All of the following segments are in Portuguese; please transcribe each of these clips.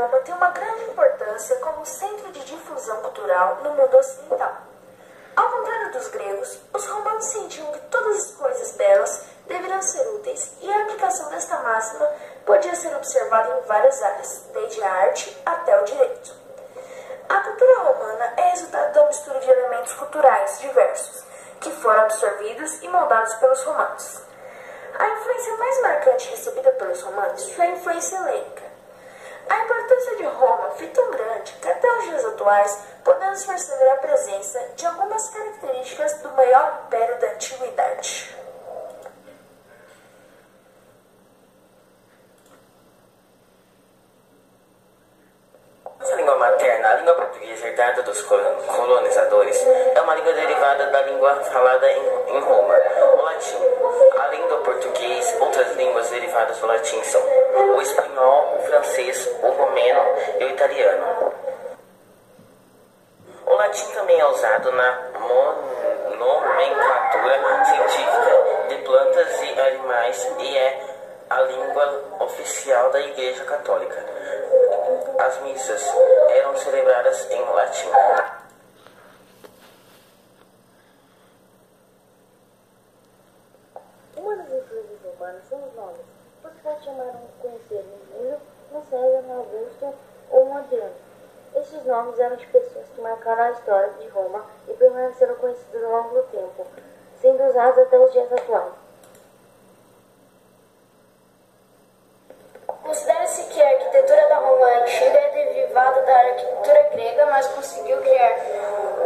Roma tem uma grande importância como centro de difusão cultural no mundo ocidental. Ao contrário dos gregos, os romanos sentiam que todas as coisas belas deveriam ser úteis, e a aplicação desta máxima podia ser observada em várias áreas, desde a arte até o direito. A cultura romana é resultado da mistura de elementos culturais diversos, que foram absorvidos e moldados pelos romanos. A influência mais marcante recebida pelos romanos foi a influência helênica. A importância de Roma foi tão grande que até os dias atuais podemos perceber a presença de algumas características do maior império da antiguidade. Nossa língua materna, a língua portuguesa herdada dos colonizadores, é uma língua derivada da língua falada em Roma, o latim. Além do português, outras línguas derivadas do latim são o espanhol, o francês, o romeno e o italiano. O latim também é usado na nomenclatura científica de plantas e animais e é a língua oficial da Igreja Católica. As missas eram celebradas em latim. Uma das influências romanas são os nomes. Você pode chamar um conhecido um Júlio, um César, um Augusto ou um Adriano. Estes nomes eram de pessoas que marcaram a história de Roma e permaneceram conhecidos ao longo do tempo, sendo usados até os dias atuais. Considera-se que a arquitetura da Roma antiga é derivada da arquitetura grega, mas conseguiu criar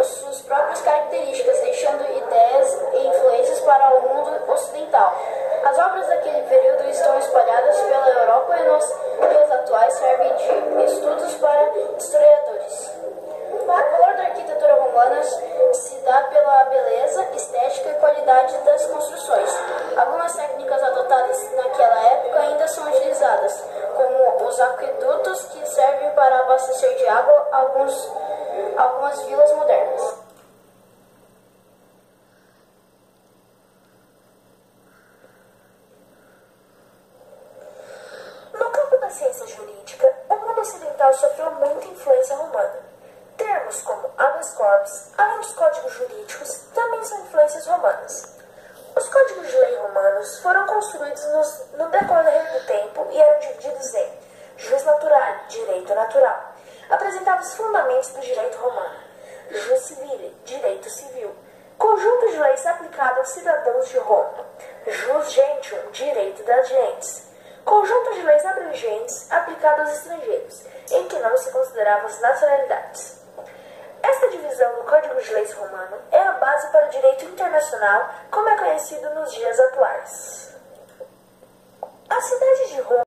suas próprias características, deixando ideias e influências para o mundo ocidental. As obras daquele período estão espalhadas pela Europa e nos dias atuais servem de estudos para historiadores. O valor da arquitetura romana se dá pela beleza, estética e qualidade das construções. Algumas técnicas adotadas naquela época ainda são utilizadas, como os aquedutos que servem para abastecer de água algumas vilas modernas. No campo da ciência jurídica, o mundo ocidental sofreu muita influência romana. Termos como habeas corpus, além dos códigos jurídicos, também são influências romanas. Os códigos de lei romanos foram construídos no decorrer do tempo e eram divididos em jus naturale, direito natural. Apresentavam os fundamentos do direito romano. Jus civile, direito civil. Conjunto de leis aplicado aos cidadãos de Roma. Jus gentium, direito das gentes. Conjunto de leis abrangentes aplicado aos estrangeiros, em que não se consideravam as nacionalidades. Esta divisão do Código de Leis romano é a base para o direito internacional, como é conhecido nos dias atuais. A cidade de Roma